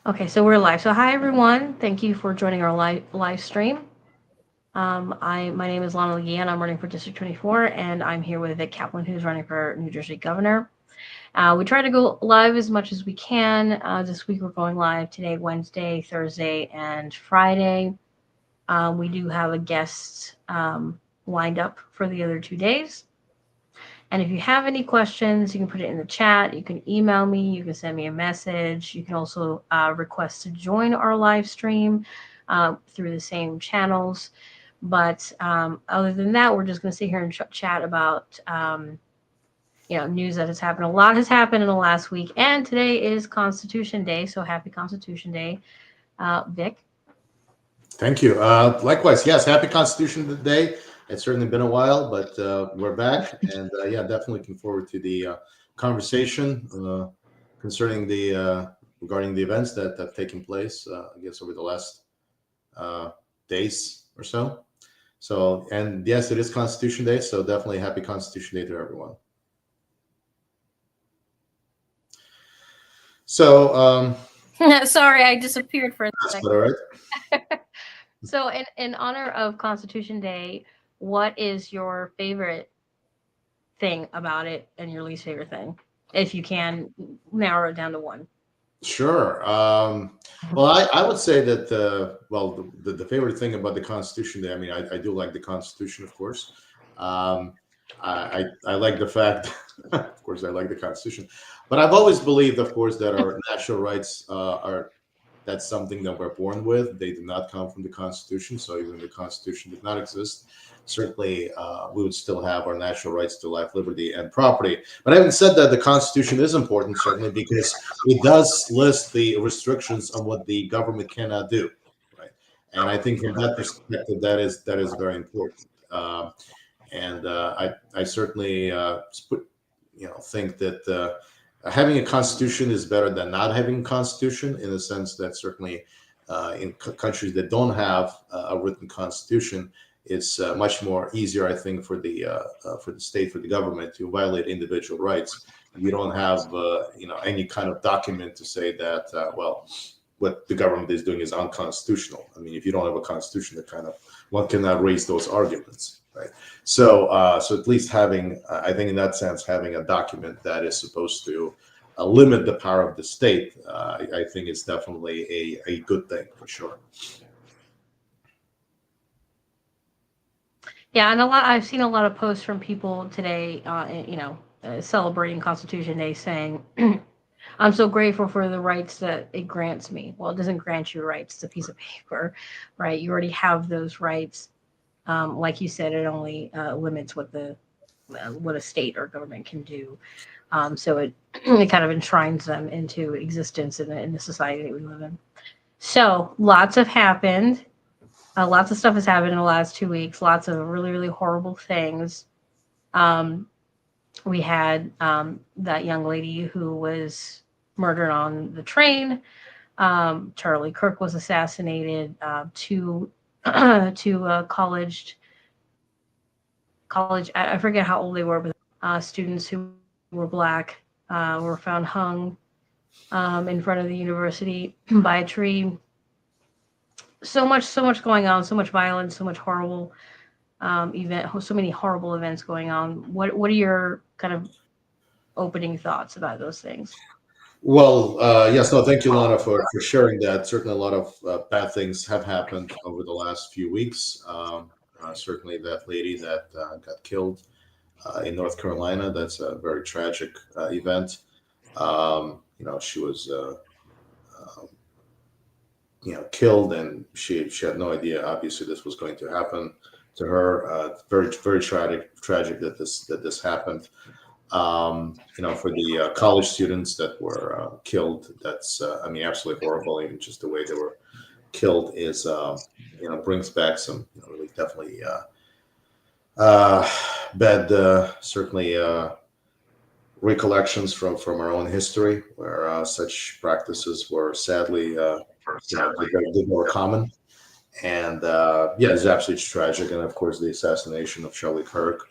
Okay, so we're live. So hi everyone. Thank you for joining our live stream. My name is Lana Lee, and I'm running for District 24, and I'm here with Vic Kaplan, who's running for New Jersey Governor. We try to go live as much as we can. This week we're going live today, Wednesday, Thursday, and Friday. We do have a guest lined up for the other 2 days. And if you have any questions, you can put it in the chat. You can email me. You can send me a message. You can also request to join our live stream through the same channels. But other than that, we're just going to sit here and chat about news that has happened. A lot has happened in the last week, and today is Constitution Day. So happy Constitution Day, Vic. Thank you. Likewise, yes, happy Constitution Day. It's certainly been a while, but we're back, and definitely looking forward to the conversation concerning regarding the events that have taken place, I guess, over the last days or so. So, and yes, it is Constitution Day, so definitely happy Constitution Day to everyone. So, sorry, I disappeared for a second. All right. So, in honor of Constitution Day, what is your favorite thing about it and your least favorite thing, if you can narrow it down to one? Sure. Well, I would say that the favorite thing about the Constitution Day. I mean, I do like the Constitution, of course. I like the fact, of course, I like the Constitution, but I've always believed, of course, that our natural rights that's something that we're born with. They do not come from the Constitution. So even if the Constitution did not exist, certainly we would still have our natural rights to life, liberty, and property. But having said that, the Constitution is important, certainly, because it does list the restrictions on what the government cannot do, right? And I think from that perspective, that is very important. I certainly think that having a constitution is better than not having a constitution, in the sense that certainly in countries that don't have a written constitution, it's much more easier, I think, for the state, for the government to violate individual rights. You don't have any kind of document to say that what the government is doing is unconstitutional. I mean, if you don't have a constitution, that kind of one cannot raise those arguments, right? So at least having, I think in that sense, having a document that is supposed to limit the power of the state, I think is definitely a good thing for sure. Yeah, and I've seen a lot of posts from people today, celebrating Constitution Day, saying, I'm so grateful for the rights that it grants me. Well, it doesn't grant you rights. It's a piece of paper, right? You already have those rights. Like you said, it only limits what a state or government can do. So it kind of enshrines them into existence in the society that we live in. So lots have happened. Lots of stuff has happened in the last 2 weeks. Lots of really, really horrible things. We had that young lady who was murdered on the train. Charlie Kirk was assassinated. Two college. I forget how old they were, but students who were black were found hung in front of the university by a tree. So much going on, so much violence, so much horrible so many horrible events going on. What are your kind of opening thoughts about those things? Well, yes, no, thank you, Lana, for sharing that. Certainly a lot of bad things have happened over the last few weeks. Certainly that lady that got killed in North Carolina, that's a very tragic event. She was killed, and she had no idea. Obviously, this was going to happen to her. Very very tragic that this happened. For the college students that were killed, that's absolutely horrible. Even just the way they were killed is brings back some really definitely bad certainly recollections from our own history, where such practices were sadly more common. And it's absolutely tragic. And of course, the assassination of Charlie Kirk,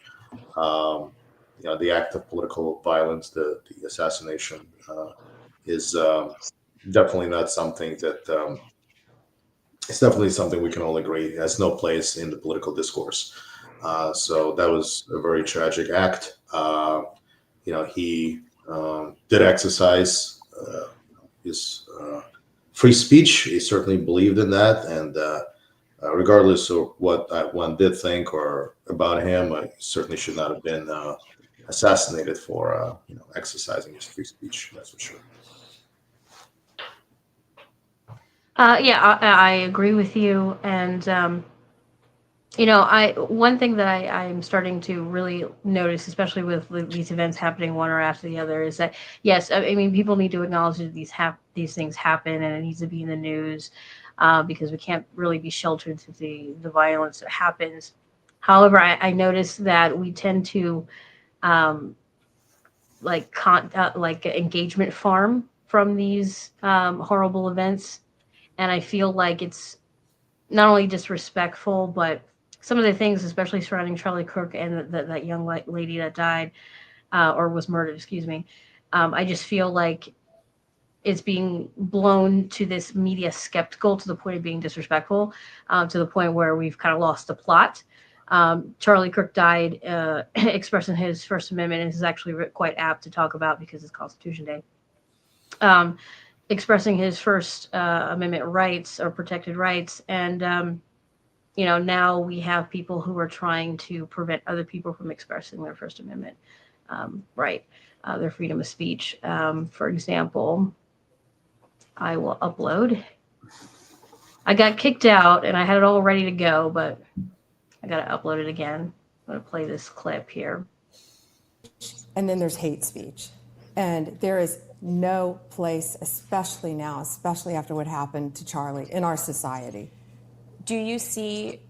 the act of political violence, the assassination is definitely not something that it's definitely something we can all agree has no place in the political discourse. So that was a very tragic act. He did exercise his free speech. He certainly believed in that, and regardless of what one did think or about him, he certainly should not have been assassinated for exercising his free speech. That's for sure. Yeah, I agree with you, and I one thing that I'm starting to really notice, especially with these events happening one or after the other, is that yes, I mean people need to acknowledge that these things happen, and it needs to be in the news, because we can't really be sheltered to the violence that happens. However, I notice that we tend to um, like engagement farm from these horrible events, and I feel like it's not only disrespectful, but some of the things, especially surrounding Charlie Kirk and that young lady that died, or was murdered, excuse me. I just feel like it's being blown to this media skeptical to the point of being disrespectful, to the point where we've kind of lost the plot. Charlie Kirk died expressing his First Amendment, and this is actually quite apt to talk about because it's Constitution Day. Um, Expressing his First Amendment rights or protected rights, and now we have people who are trying to prevent other people from expressing their First Amendment right, their freedom of speech. For example, I will upload. I got kicked out and I had it all ready to go, but I got to upload it again. I'm going to play this clip here. And then there's hate speech. And there is no place, especially now, especially after what happened to Charlie, in our society. Do you see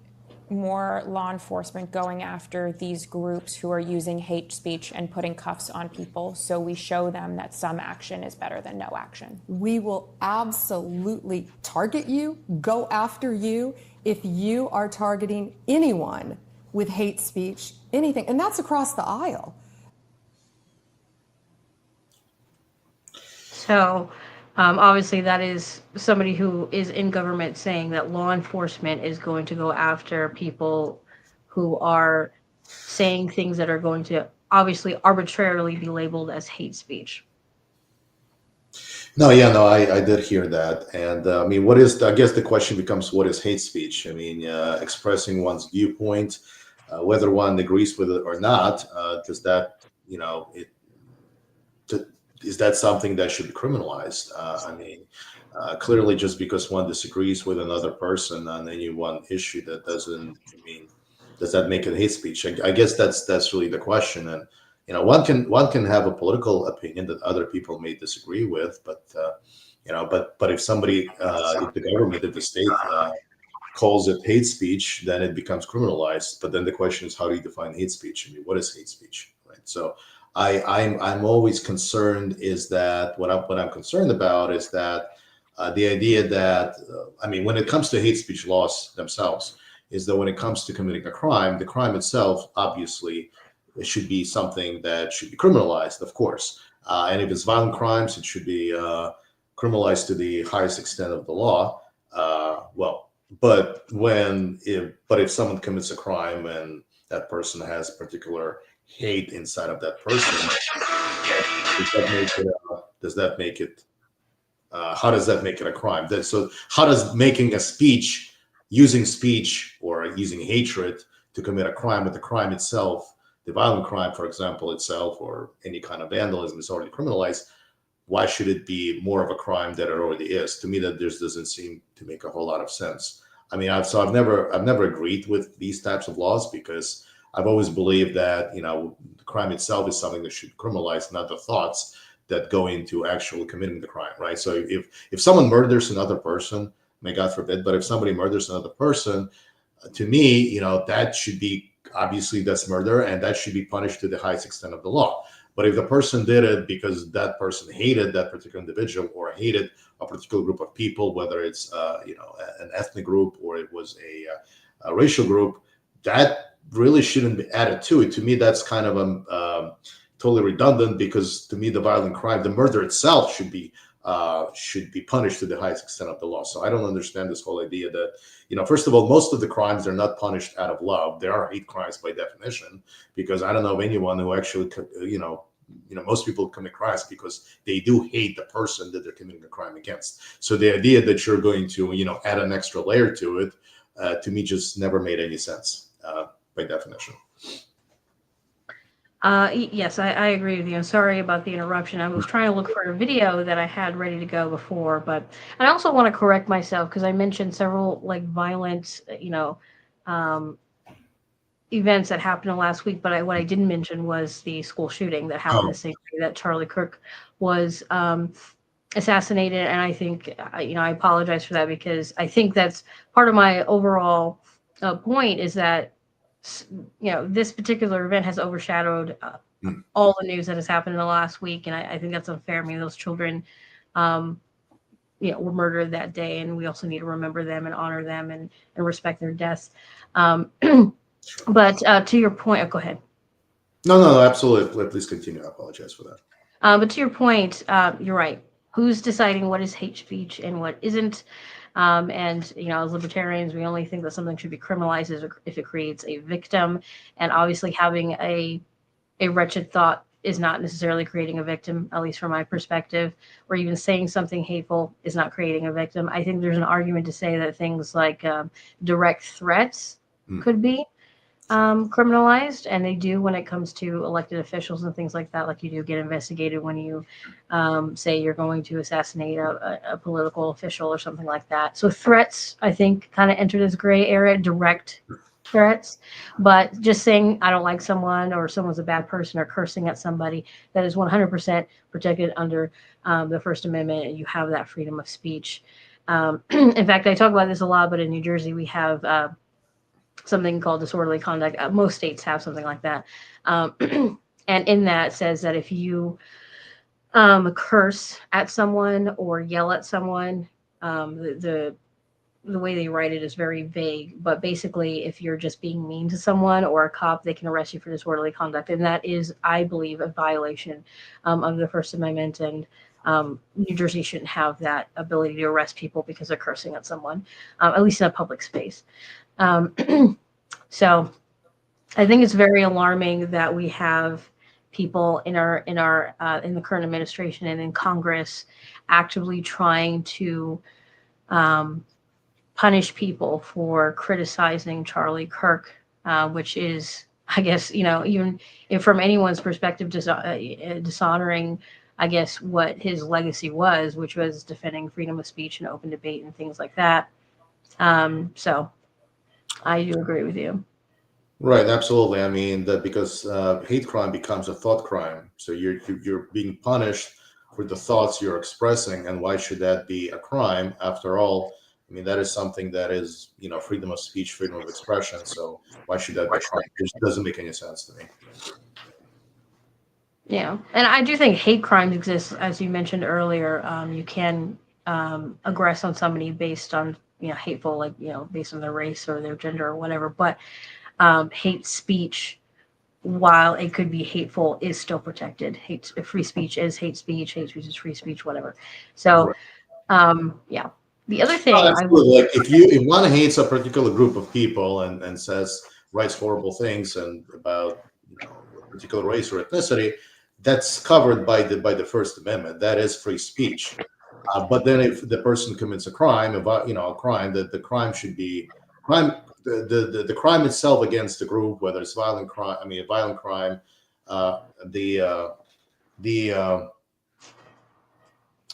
more law enforcement going after these groups who are using hate speech and putting cuffs on people so we show them that some action is better than no action? We will absolutely target you, go after you, if you are targeting anyone with hate speech, anything. And that's across the aisle. So obviously that is somebody who is in government saying that law enforcement is going to go after people who are saying things that are going to obviously arbitrarily be labeled as hate speech. No, yeah, no, I did hear that. And I mean, I guess the question becomes, what is hate speech? I mean, expressing one's viewpoint, whether one agrees with it or not, does that, is that something that should be criminalized? I mean, clearly, just because one disagrees with another person on any one issue, that doesn't. I mean, does that make it hate speech? I guess that's really the question. And one can have a political opinion that other people may disagree with, but but if somebody, if the government, if the state calls it hate speech, then it becomes criminalized. But then the question is, how do you define hate speech? I mean, what is hate speech, right? So I'm always concerned is that what I'm concerned about is that the idea that I mean, when it comes to hate speech laws themselves, is that when it comes to committing a crime, the crime itself obviously it should be something that should be criminalized, of course. And if it's violent crimes, it should be criminalized to the highest extent of the law. But if someone commits a crime and that person has particular hate inside of that person, does that make it how does that make it a crime? So how does making a speech, using speech or using hatred to commit a crime, with the crime itself, the violent crime, for example, itself, or any kind of vandalism is already criminalized, why should it be more of a crime than it already is? To me, that just doesn't seem to make a whole lot of sense. I mean, I've never agreed with these types of laws, because I've always believed that the crime itself is something that should be criminalized, not the thoughts that go into actually committing the crime, right? So if someone murders another person, may God forbid, but if somebody murders another person, to me, that should be, obviously that's murder, and that should be punished to the highest extent of the law. But if the person did it because that person hated that particular individual or hated a particular group of people, whether it's an ethnic group or it was a racial group, that really shouldn't be added to it. To me, that's kind of totally redundant, because to me, the violent crime, the murder itself, should be should be punished to the highest extent of the law. So I don't understand this whole idea that, first of all, most of the crimes are not punished out of love. There are hate crimes by definition, because I don't know of anyone who actually, most people commit crimes because they do hate the person that they're committing a crime against. So the idea that you're going to, add an extra layer to it, to me, just never made any sense by definition. Yes, I agree with you. I'm sorry about the interruption. I was trying to look for a video that I had ready to go before, but I also want to correct myself because I mentioned several violent, events that happened last week. But what I didn't mention was the school shooting that happened the same day that Charlie Kirk was assassinated. And I think, I apologize for that, because I think that's part of my overall point is that this particular event has overshadowed all the news that has happened in the last week. And I think that's unfair. I mean, those children, were murdered that day, and we also need to remember them and honor them and respect their deaths. But to your point, go ahead. No, absolutely. Please continue. I apologize for that. But to your point, you're right. Who's deciding what is hate speech and what isn't? And, as libertarians, we only think that something should be criminalized if it creates a victim. And obviously having a wretched thought is not necessarily creating a victim, at least from my perspective, or even saying something hateful is not creating a victim. I think there's an argument to say that things like direct threats could be criminalized, and they do when it comes to elected officials and things like that. Like, you do get investigated when you say you're going to assassinate a political official or something like that. So threats, I think, kind of enter this gray area, direct threats. But just saying I don't like someone, or someone's a bad person, or cursing at somebody, that is 100% protected under the First Amendment, and you have that freedom of speech. In fact, I talk about this a lot, but in New Jersey we have something called disorderly conduct. Most states have something like that. And in that says that if you curse at someone or yell at someone, the way they write it is very vague, but basically if you're just being mean to someone or a cop, they can arrest you for disorderly conduct. And that is, I believe, a violation of the First Amendment. And New Jersey shouldn't have that ability to arrest people because they're cursing at someone, at least in a public space. So I think it's very alarming that we have people in the current administration and in Congress actively trying to punish people for criticizing Charlie Kirk, which is, I guess, even if from anyone's perspective, dishonoring, I guess, what his legacy was, which was defending freedom of speech and open debate and things like that. So I do agree with you. Right, absolutely. I mean, that because hate crime becomes a thought crime, so you're being punished for the thoughts you're expressing, and why should that be a crime? After all, I mean, that is something that is, freedom of speech, freedom of expression. So why should that be a crime? It doesn't make any sense to me. Yeah, and I do think hate crimes exist, as you mentioned earlier. You can aggress on somebody based on hateful, based on their race or their gender or whatever. But hate speech, while it could be hateful, is still protected. Free speech is hate speech. Hate speech is free speech. Whatever. So, yeah. The other thing, like if one hates a particular group of people and writes horrible things and about a particular race or ethnicity, that's covered by the First Amendment. That is free speech. But then if the person commits a crime, a crime, that the crime should be crime. The crime itself against the group, whether it's violent crime, a violent crime,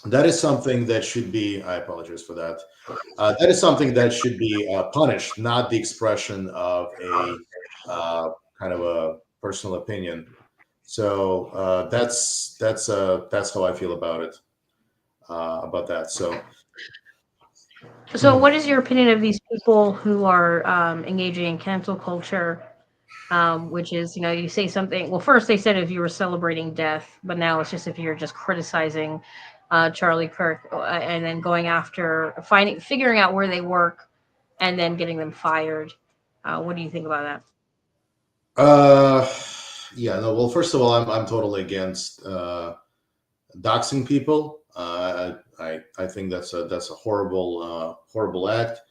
that is something that should be. I apologize for that. That is something that should be punished, not the expression of a kind of a personal opinion. So that's how I feel about it. About that. So what is your opinion of these people who are engaging in cancel culture, which is, you say something, well, first they said if you were celebrating death, but now it's just if you're just criticizing Charlie Kirk, and then going after, figuring out where they work and then getting them fired. What do you think about that? Yeah, no, well, first of all, I'm totally against doxing people. I think that's a horrible act.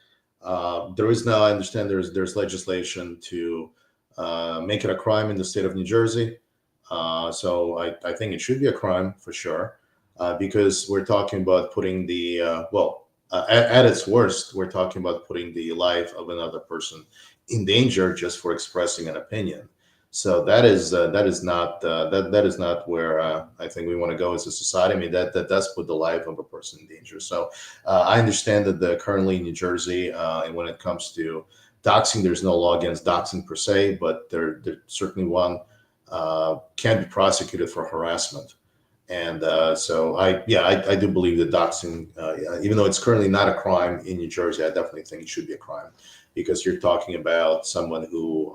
There is now, I understand there's legislation to make it a crime in the state of New Jersey. So I think it should be a crime for sure, because we're talking about putting at its worst, we're talking about putting the life of another person in danger just for expressing an opinion. So that is not where I think we want to go as a society. I mean, that does put the life of a person in danger. So I understand that currently in New Jersey, and when it comes to doxing, there's no law against doxing per se, but there certainly one can be prosecuted for harassment. And so I do believe that doxing, even though it's currently not a crime in New Jersey, I definitely think it should be a crime, because you're talking about someone who,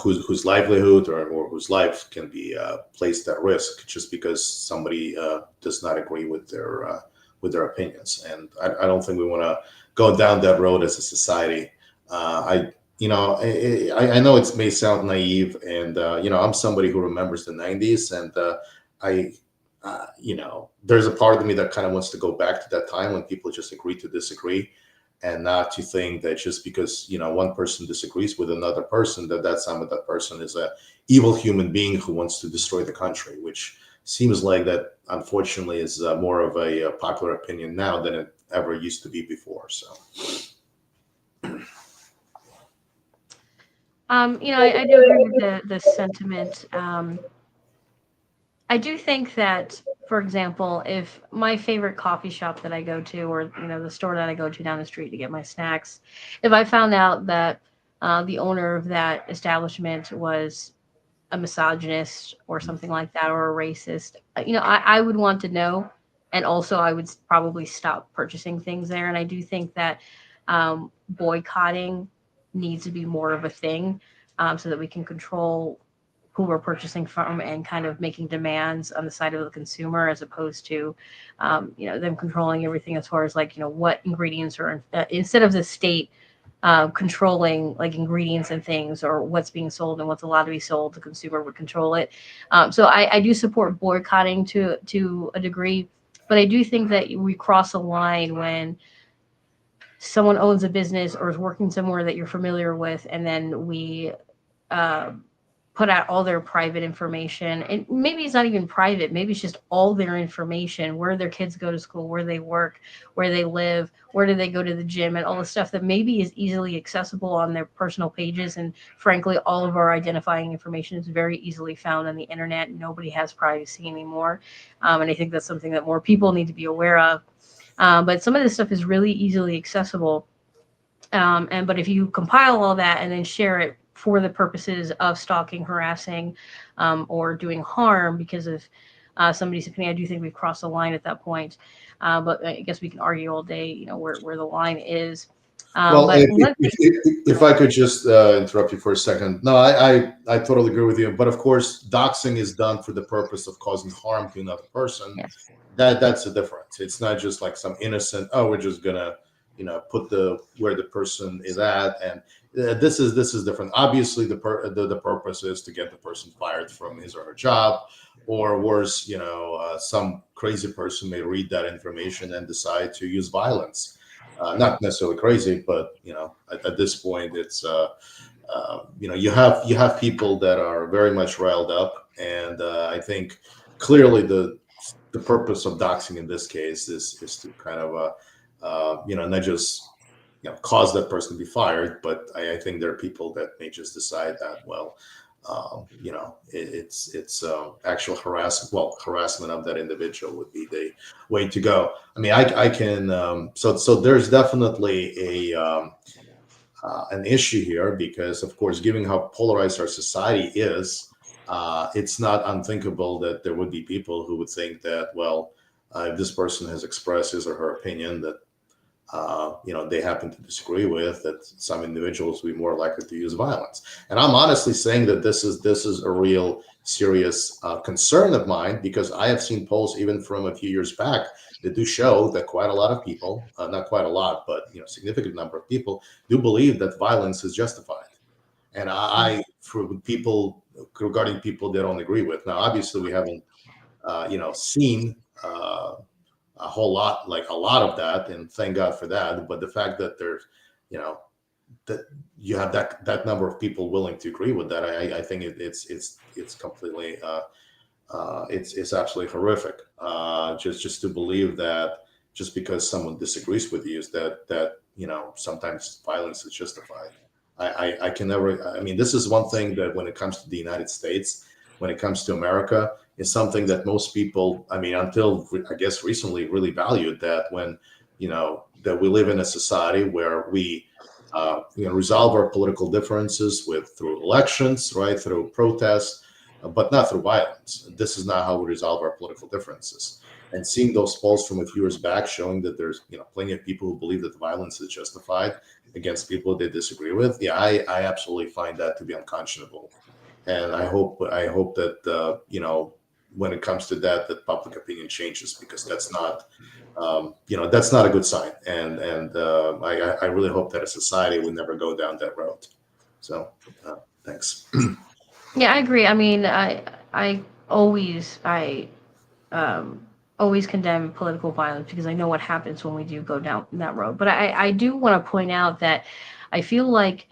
whose livelihood or whose life can be placed at risk just because somebody does not agree with their opinions. And I don't think we want to go down that road as a society. I know it may sound naive, and I'm somebody who remembers the '90s, and there's a part of me that kind of wants to go back to that time when people just agreed to disagree, and not to think that just because one person disagrees with another person, that person is a evil human being who wants to destroy the country, which seems like that unfortunately is more of a popular opinion now than it ever used to be before. So. I do agree with the sentiment. I do think that, for example, if my favorite coffee shop that I go to, or the store that I go to down the street to get my snacks, if I found out that the owner of that establishment was a misogynist or something like that, or a racist, I would want to know, and also I would probably stop purchasing things there. And I do think that boycotting needs to be more of a thing, so that we can control who we're purchasing from, and kind of making demands on the side of the consumer, as opposed to them controlling everything as far as what ingredients are instead of the state controlling like ingredients and things, or what's being sold and what's allowed to be sold. The consumer would control it. So I do support boycotting to a degree, but I do think that we cross a line when someone owns a business or is working somewhere that you're familiar with, and then we put out all their private information. And maybe it's not even private, maybe it's just all their information: where their kids go to school, where they work, where they live, where do they go to the gym, and all the stuff that maybe is easily accessible on their personal pages. And frankly, all of our identifying information is very easily found on the internet. Nobody has privacy anymore. And I think that's something that more people need to be aware of. But some of this stuff is really easily accessible. But if you compile all that and then share it for the purposes of stalking, harassing, or doing harm because of somebody's opinion, I do think we've crossed the line at that point. But I guess we can argue all day, where the line is. Well, if I could just interrupt you for a second. No, I totally agree with you. But of course, doxing is done for the purpose of causing harm to another person. Yes. That's the difference. It's not just like some innocent, we're just gonna put where the person is at. And this is different. Obviously, the purpose is to get the person fired from his or her job, or worse, some crazy person may read that information and decide to use violence. Not necessarily crazy, but at this point, it's you have people that are very much riled up, and I think clearly the purpose of doxing in this case is to kind of not just cause that person to be fired, but I think there are people that may just decide that, well, it's actual harassment. Well, harassment of that individual would be the way to go. I mean, I can. So there's definitely an issue here, because, of course, given how polarized our society is, it's not unthinkable that there would be people who would think that, well, if this person has expressed his or her opinion that they happen to disagree with, that some individuals will be more likely to use violence. And I'm honestly saying that this is a real serious concern of mine, because I have seen polls even from a few years back that do show that quite a lot of people, not quite a lot, but significant number of people do believe that violence is justified. And for people, regarding people they don't agree with. Now, obviously, we haven't seen a whole lot, like a lot of that, and thank God for that. But the fact that there's, that you have that number of people willing to agree with that, I think it's completely it's absolutely horrific. Just to believe that just because someone disagrees with you is that sometimes violence is justified. I can never. I mean, this is one thing that when it comes to the United States, when it comes to America, is something that most people, I mean, until I guess recently, really valued, that when that we live in a society where we resolve our political differences through elections, right, through protests, but not through violence. This is not how we resolve our political differences. And seeing those polls from a few years back showing that there's plenty of people who believe that violence is justified against people they disagree with, yeah, I absolutely find that to be unconscionable. And I hope that when it comes to that public opinion changes, because that's not that's not a good sign. And I really hope that a society would never go down that road. So thanks. Yeah, I agree. I mean, I always always condemn political violence because I know what happens when we do go down that road. But I do want to point out that I feel like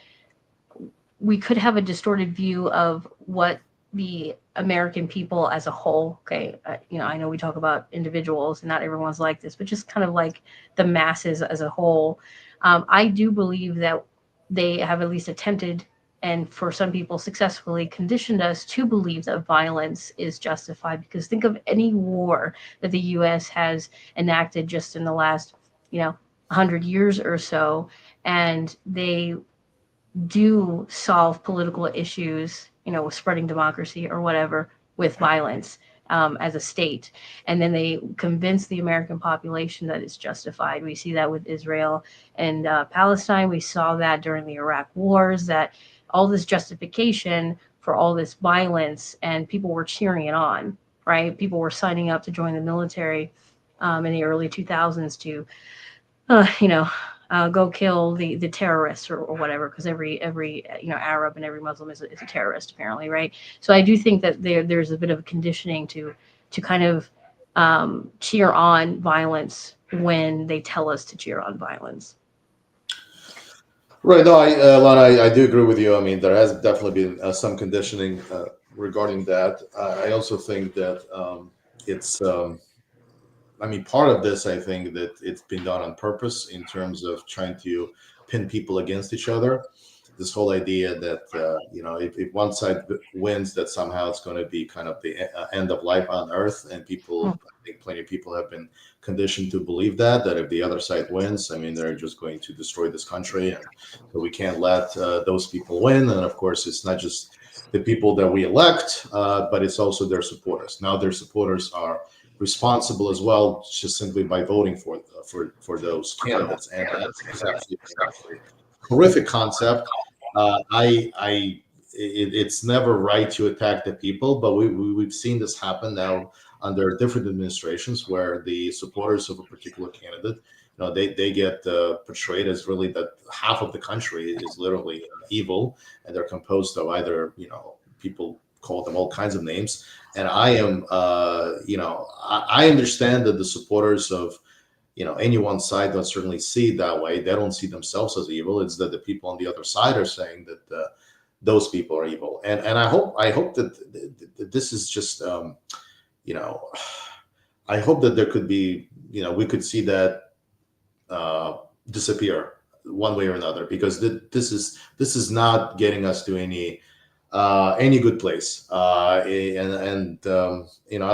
we could have a distorted view of what the American people as a whole, okay, I know we talk about individuals and not everyone's like this, but just kind of like the masses as a whole. I do believe that they have at least attempted, and for some people successfully conditioned us to believe that violence is justified. Because think of any war that the U.S. has enacted just in the last 100 years or so, and they do solve political issues, with spreading democracy or whatever, with violence as a state. And then they convince the American population that it's justified. We see that with Israel and Palestine. We saw that during the Iraq wars, that all this justification for all this violence, and people were cheering it on, right? People were signing up to join the military in the early 2000s to, go kill the terrorists or whatever, because every Arab and every Muslim is a terrorist apparently, right? So I do think that there's a bit of conditioning to kind of cheer on violence when they tell us to cheer on violence. Right. No, Lana, I do agree with you. I mean, there has definitely been some conditioning regarding that. I also think that it's. I mean, part of this, I think that it's been done on purpose in terms of trying to pin people against each other. This whole idea that if one side wins, that somehow it's going to be kind of the end of life on Earth, and people, I think, plenty of people have been conditioned to believe that if the other side wins, I mean, they're just going to destroy this country, and so we can't let those people win. And of course, it's not just the people that we elect, but it's also their supporters. Now, their supporters are responsible as well, just simply by voting for those candidates, and that's actually a horrific concept. It's never right to attack the people, but we've seen this happen now under different administrations, where the supporters of a particular candidate, they get portrayed as really that half of the country is literally evil, and they're composed of either people call them all kinds of names. And I am, I understand that the supporters of, any one side don't certainly see it that way. They don't see themselves as evil. It's that the people on the other side are saying that those people are evil. And I hope that this is just, I hope that there could be, we could see that disappear one way or another, because this is not getting us to any good place. I'd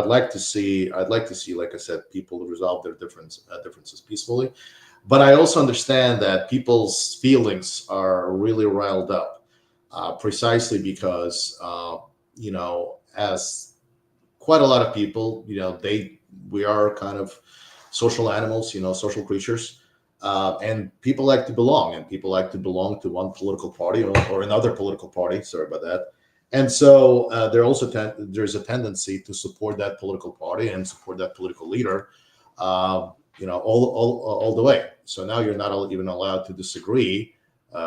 like to see, like I said, people resolve their differences peacefully. But I also understand that people's feelings are really riled up, precisely because, as quite a lot of people, we are kind of social animals, social creatures. And people like to belong, and people like to belong to one political party or another political party. Sorry about that. And so there's a tendency to support that political party and support that political leader, all the way. So now you're not even allowed to disagree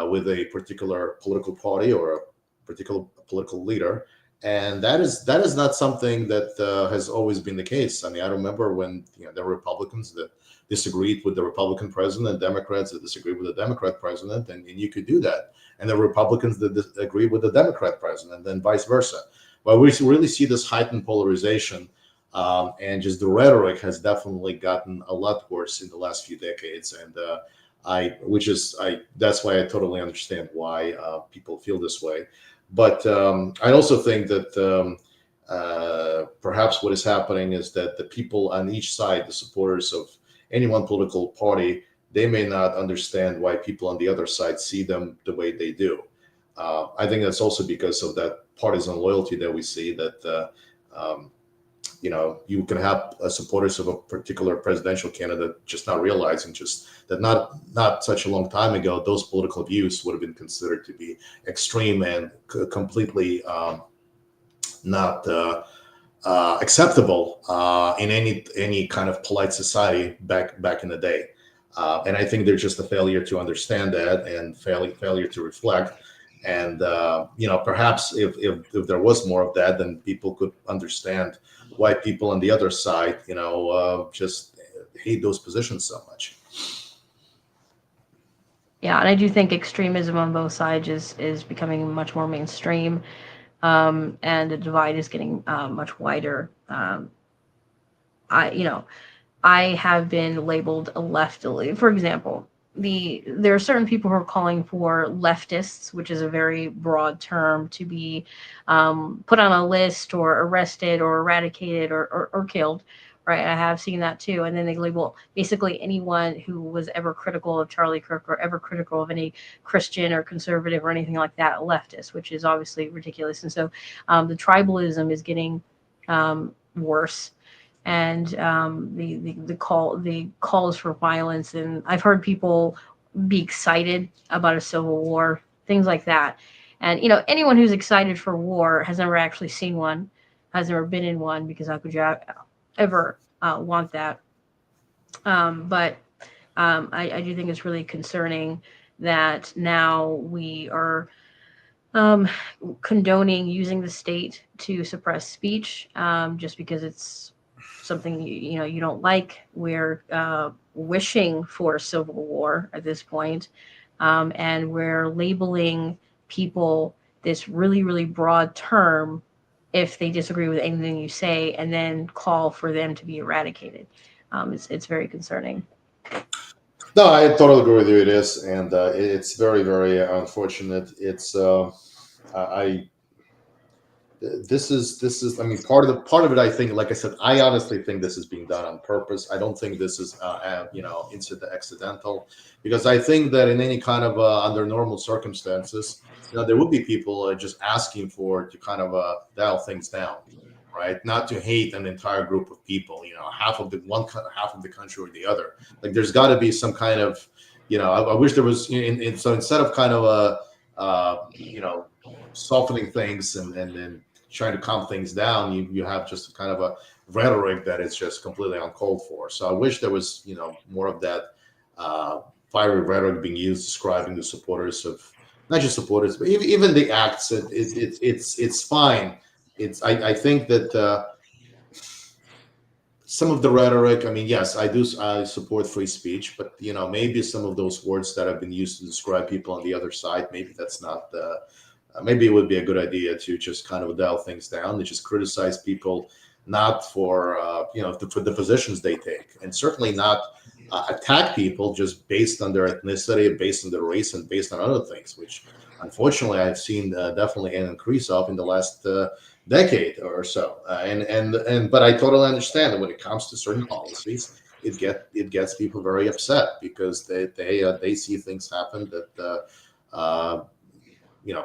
with a particular political party or a particular political leader. And that is not something that has always been the case. I mean, I remember when there were Republicans that disagreed with the Republican president, Democrats that disagreed with the Democrat president, and you could do that. And there were Republicans that agreed with the Democrat president, and vice versa. But we really see this heightened polarization, and just the rhetoric has definitely gotten a lot worse in the last few decades. And that's why I totally understand why people feel this way. But I also think that perhaps what is happening is that the people on each side, the supporters of any one political party, they may not understand why people on the other side see them the way they do. I think that's also because of that partisan loyalty that we see, that you can have supporters of a particular presidential candidate just not realizing just that not such a long time ago, those political views would have been considered to be extreme and completely not acceptable in any kind of polite society back in the day. And I think there's just a failure to understand that, and failure to reflect. And perhaps if there was more of that, then people could understand why people on the other side, just hate those positions so much. Yeah, and I do think extremism on both sides is becoming much more mainstream, and the divide is getting much wider. I have been labeled a leftily. For example, there are certain people who are calling for leftists, which is a very broad term, to be put on a list or arrested or eradicated or killed. Right, I have seen that too. And then they label basically anyone who was ever critical of Charlie Kirk or ever critical of any Christian or conservative or anything like that a leftist, which is obviously ridiculous. And so the tribalism is getting worse, and the calls for violence. And I've heard people be excited about a civil war, things like that. And anyone who's excited for war has never actually seen one, has never been in one, because how could you ever want that? But I do think it's really concerning that now we are condoning using the state to suppress speech, just because it's something you don't like. We're wishing for a civil war at this point, and we're labeling people this really, really broad term if they disagree with anything you say, and then call for them to be eradicated. It's very concerning. No, I totally agree with you. It is, and it's very, very unfortunate. It's this is. I mean, part of it. I think, like I said, I honestly think this is being done on purpose. I don't think this is accidental, because I think that in any kind of under normal circumstances, there would be people just asking to kind of dial things down, right? Not to hate an entire group of people, half of the country or the other. Like, there's got to be some kind of, I wish there was. So instead of kind of softening things and trying to calm things down, you have just kind of a rhetoric that is just completely uncalled for. So I wish there was more of that fiery rhetoric being used, describing the supporters of, not just supporters, but even the acts. It's fine. I think that some of the rhetoric, I mean, yes, I support free speech, but maybe some of those words that have been used to describe people on the other side, maybe that's not maybe it would be a good idea to just kind of dial things down and just criticize people, not for for the positions they take, and certainly not attack people just based on their ethnicity, based on their race, and based on other things, which unfortunately I've seen definitely an increase of in the last decade or so. But I totally understand that when it comes to certain policies, it gets people very upset, because they see things happen that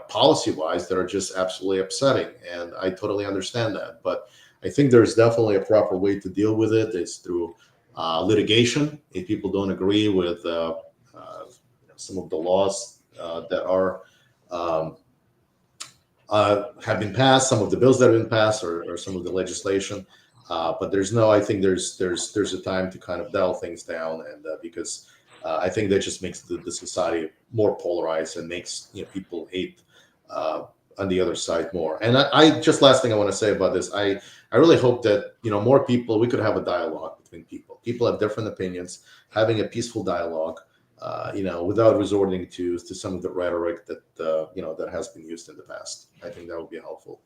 policy-wise that are just absolutely upsetting, and I totally understand that. But I think there's definitely a proper way to deal with it. It's through litigation. If people don't agree with some of the laws that have been passed, some of the bills that have been passed, or some of the legislation, but I think there's a time to kind of dial things down, and because I think that just makes the society more polarized and makes people hate on the other side more. And I just last thing I want to say about this, I really hope that more people, we could have a dialogue between people. People have different opinions, having a peaceful dialogue, without resorting to some of the rhetoric that that has been used in the past. I think that would be helpful.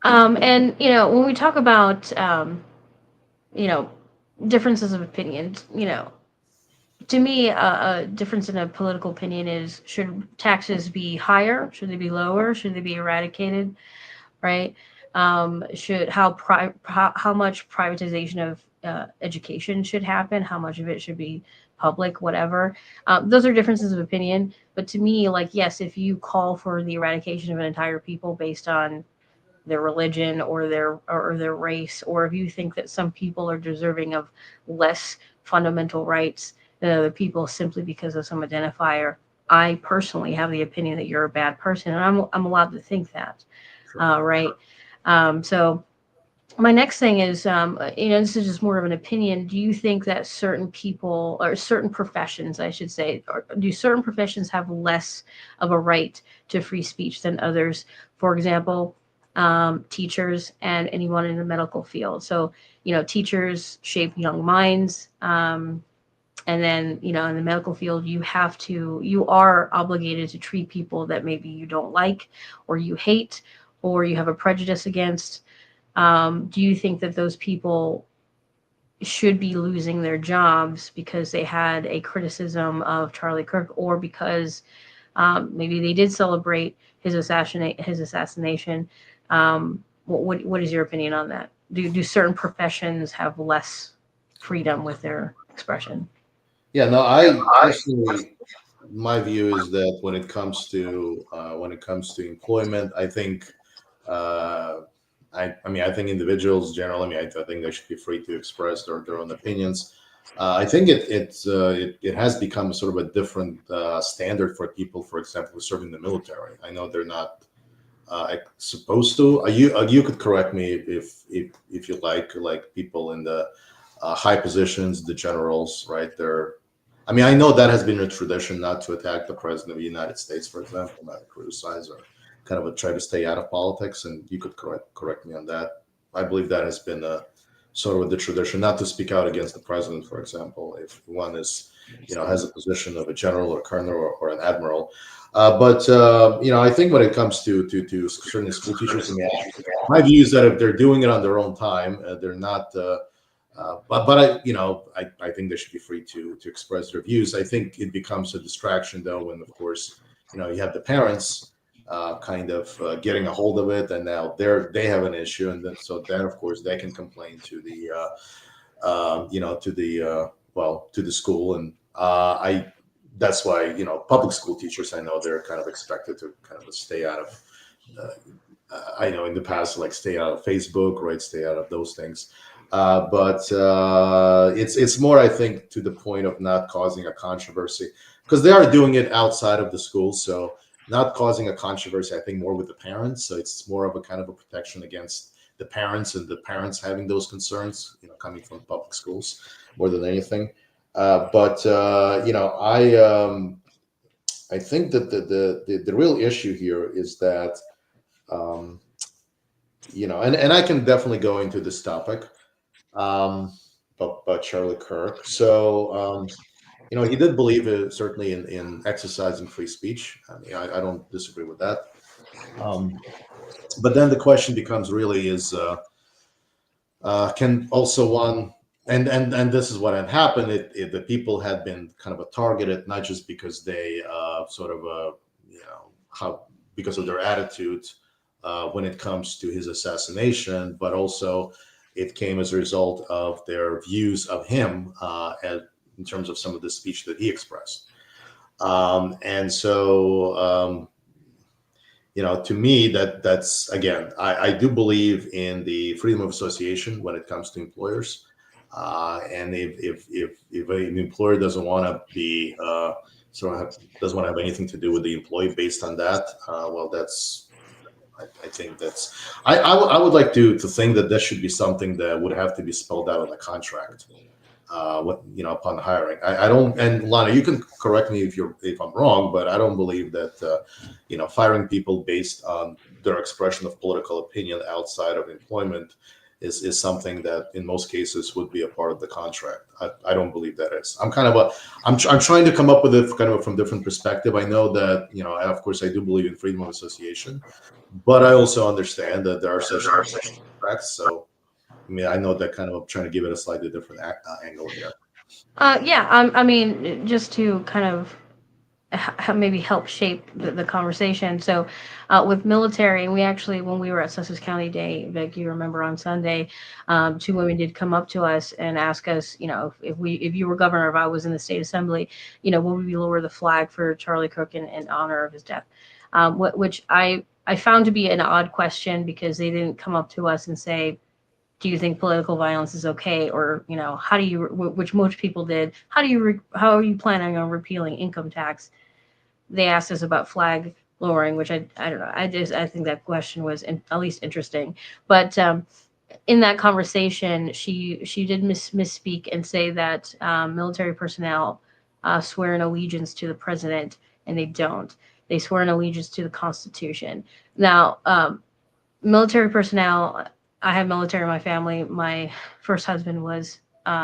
And when we talk about differences of opinions, to me, a difference in a political opinion is, should taxes be higher? Should they be lower? Should they be eradicated? Right? How much privatization of education should happen? How much of it should be public? Whatever. Those are differences of opinion. But to me, yes, if you call for the eradication of an entire people based on their religion or their race, or if you think that some people are deserving of less fundamental rights than other people simply because of some identifier, I personally have the opinion that you're a bad person, and I'm allowed to think that. Right. So my next thing is, this is just more of an opinion. Do you think that certain people, or certain professions, I should say, or do certain professions have less of a right to free speech than others? For example, teachers and anyone in the medical field. So, teachers shape young minds. And then, in the medical field, you are obligated to treat people that maybe you don't like, or you hate, or you have a prejudice against. Do you think that those people should be losing their jobs because they had a criticism of Charlie Kirk, or because maybe they did celebrate his assassination? What is your opinion on that? Do certain professions have less freedom with their expression? Yeah, no, I personally, my view is that when it comes to employment, I think, I think individuals generally, I think they should be free to express their own opinions. I think it has become sort of a different standard for people, for example, serving the military. I know they're not supposed to. You could correct me if you like people in the high positions, the generals, right? I know that has been a tradition, not to attack the president of the United States, for example, not to criticize, or kind of try to stay out of politics. And you could correct me on that. I believe that has been sort of the tradition, not to speak out against the president, for example, if one is, has a position of a general or colonel or an admiral. But I think when it comes to certain school teachers, my view is that if they're doing it on their own time, they're not. But I think they should be free to express their views. I think it becomes a distraction, though, when, of course, you have the parents kind of getting a hold of it, and now they have an issue, and then of course they can complain to the to the school, and that's why public school teachers, I know they're kind of expected to kind of stay out of. I know in the past, stay out of Facebook, right? Stay out of those things. But it's more, I think, to the point of not causing a controversy, because they are doing it outside of the school. So not causing a controversy, I think, more with the parents. So it's more of a kind of a protection against the parents, and the parents having those concerns, coming from public schools more than anything. I think that the real issue here is that, and I can definitely go into this topic. But Charlie Kirk. So, he did believe certainly in exercising free speech. I don't disagree with that. But then the question becomes really is, can also one, and this is what had happened. The people had been kind of targeted, not just because they because of their attitude when it comes to his assassination, but also it came as a result of their views of him in terms of some of the speech that he expressed. And so, to me, that's again, I do believe in the freedom of association when it comes to employers. And if an employer doesn't want to be doesn't want to have anything to do with the employee based on that, well, that's. I think that's. I would like to think that should be something that would have to be spelled out in the contract. upon hiring. I don't, and Lana, you can correct me if I'm wrong, but I don't believe that firing people based on their expression of political opinion outside of employment is something that in most cases would be a part of the contract. I don't believe that is. I'm trying to come up with it kind of from different perspective. I know that of course I do believe in freedom of association, but I also understand that there are such contracts. So I mean, I know that kind of I'm trying to give it a slightly different angle here. Yeah, I mean, just to kind of maybe help shape the conversation. So with military, we actually, when we were at Sussex County Day, Vic, you remember on Sunday, 2 women did come up to us and ask us, if you were governor, if I was in the state assembly, would we lower the flag for Charlie Cook in honor of his death? Which I found to be an odd question, because they didn't come up to us and say, do you think political violence is okay? Or, how do you, which most people did, how are you planning on repealing income tax? They asked us about flag lowering, which I don't know. I think that question was at least interesting. But in that conversation, she did misspeak and say that military personnel swear an allegiance to the president, and they don't. They swear an allegiance to the Constitution. Now, military personnel, I have military in my family. My first husband was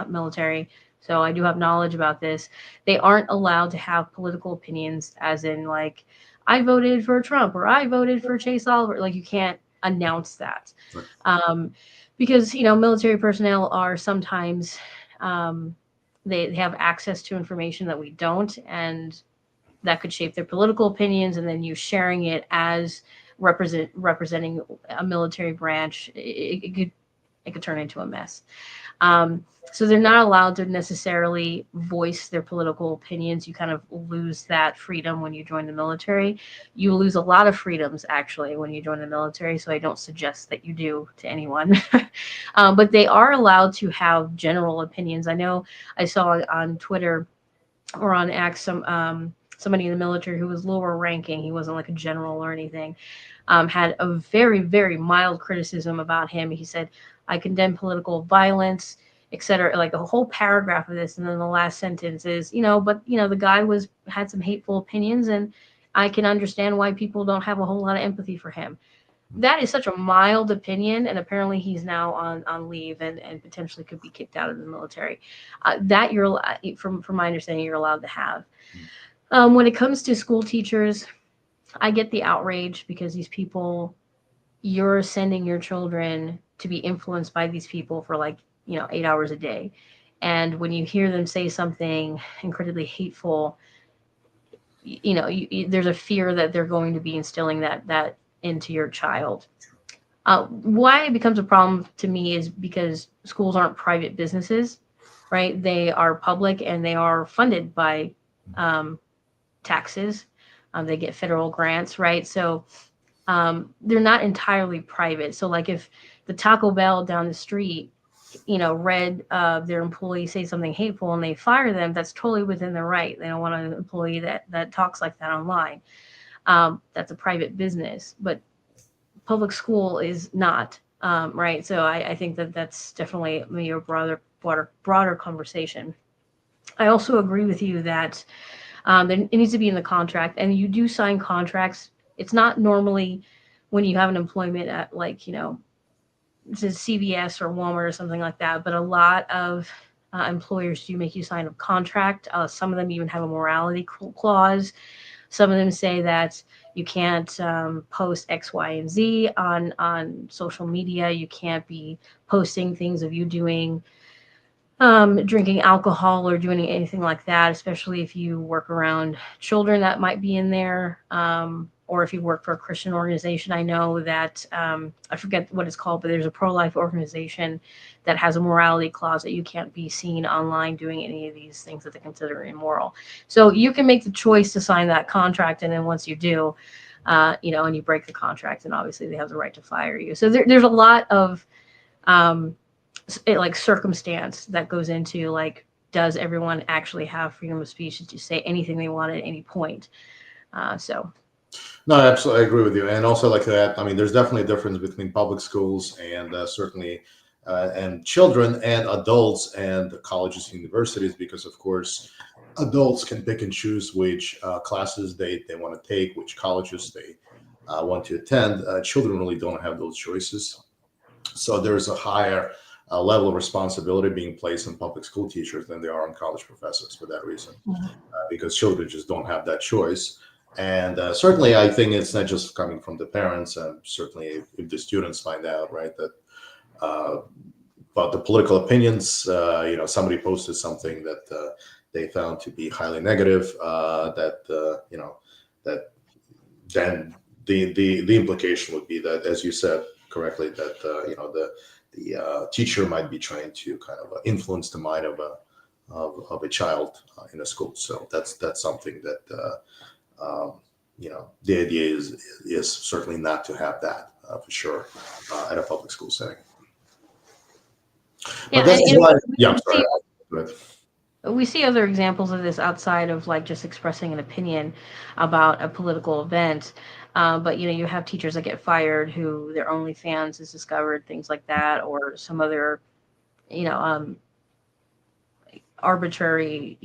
military, so I do have knowledge about this. They aren't allowed to have political opinions, as in like, I voted for Trump or I voted for Chase Oliver. Like, you can't announce that. Right. Because, military personnel are sometimes, they have access to information that we don't, and that could shape their political opinions, and then you sharing it as representing a military branch, it could turn into a mess. So they're not allowed to necessarily voice their political opinions. You kind of lose that freedom when you join the military. You lose a lot of freedoms, actually, when you join the military, so I don't suggest that you do to anyone. But they are allowed to have general opinions. I know I saw on Twitter or on X somebody in the military who was lower ranking, he wasn't like a general or anything, had a very, very mild criticism about him. He said, I condemn political violence, etc., like a whole paragraph of this, and then the last sentence is, but the guy had some hateful opinions, and I can understand why people don't have a whole lot of empathy for him. That is such a mild opinion, and apparently he's now on leave and potentially could be kicked out of the military. That you're, from my understanding, you're allowed to have. When it comes to school teachers, I get the outrage, because these people, you're sending your children to be influenced by these people for 8 hours a day. And when you hear them say something incredibly hateful, there's a fear that they're going to be instilling that into your child. Why it becomes a problem to me is because schools aren't private businesses, right? They are public, and they are funded by taxes. They get federal grants, right? So they're not entirely private. So like if the Taco Bell down the street, read their employee say something hateful and they fire them, that's totally within their right. They don't want an employee that talks like that online. That's a private business, but public school is not, right? So I think that's definitely maybe a broader conversation. I also agree with you that it needs to be in the contract, and you do sign contracts. It's not normally when you have an employment at CVS or Walmart or something like that, but a lot of employers do make you sign a contract. Some of them even have a morality clause. Some of them say that you can't post X, Y, and Z on social media. You can't be posting things of you doing drinking alcohol or doing anything like that, especially if you work around children that might be in there, or if you work for a Christian organization. I know that, I forget what it's called, but there's a pro-life organization that has a morality clause that you can't be seen online doing any of these things that they consider immoral. So you can make the choice to sign that contract, and then once you do, and you break the contract, and obviously they have the right to fire you. So there's a lot of circumstance that goes into does everyone actually have freedom of speech to say anything they want at any point? No, absolutely, I agree with you. And also like that, I mean, there's definitely a difference between public schools and certainly and children and adults and colleges and universities, because of course adults can pick and choose which classes they want to take, which colleges they want to attend. Children really don't have those choices. So there's a higher level of responsibility being placed on public school teachers than there are on college professors for that reason, because children just don't have that choice. And certainly, I think it's not just coming from the parents. And certainly, if the students find out, right, that about the political opinions, somebody posted something that they found to be highly negative, that then the implication would be that, as you said correctly, that the teacher might be trying to kind of influence the mind of a child in a school. So that's something that the idea is certainly not to have that for sure at a public school setting. Yeah, But that's and why. we Yeah, I'm see, sorry. Go ahead. we see other examples of this outside of like just expressing an opinion about a political event. But you have teachers that get fired who their OnlyFans is discovered, things like that, or some other, arbitrary,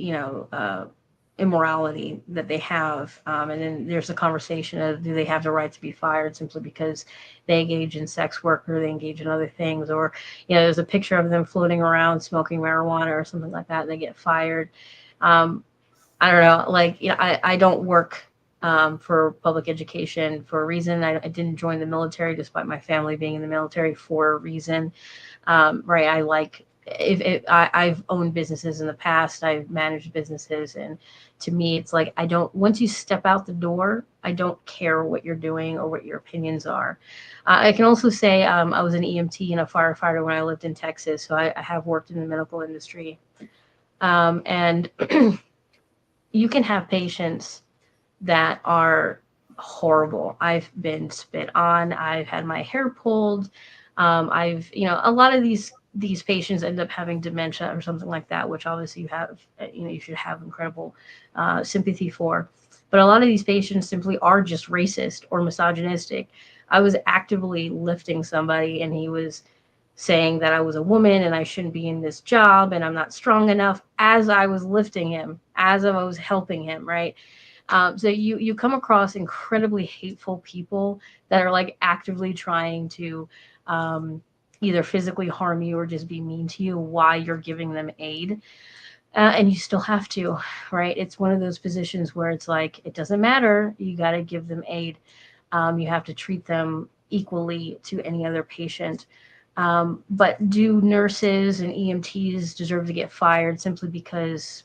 immorality that they have. And then there's a conversation of, do they have the right to be fired simply because they engage in sex work or they engage in other things? Or, there's a picture of them floating around smoking marijuana or something like that, and they get fired. I don't know. Like, I don't work for public education for a reason. I didn't join the military despite my family being in the military for a reason. Right. I've owned businesses in the past. I've managed businesses. And to me, it's like, once you step out the door, I don't care what you're doing or what your opinions are. I can also say I was an EMT and a firefighter when I lived in Texas. So I have worked in the medical industry. And you can have patients that are horrible. I've been spit on. I've had my hair pulled. A lot of these patients end up having dementia or something like that, which obviously you should have incredible sympathy for. But a lot of these patients simply are just racist or misogynistic. I was actively lifting somebody and he was saying that I was a woman and I shouldn't be in this job and I'm not strong enough as I was lifting him, as I was helping him, right? So you come across incredibly hateful people that are like actively trying to either physically harm you or just be mean to you while you're giving them aid. And you still have to, right? It's one of those positions where it's like, it doesn't matter. You got to give them aid. You have to treat them equally to any other patient. But do nurses and EMTs deserve to get fired simply because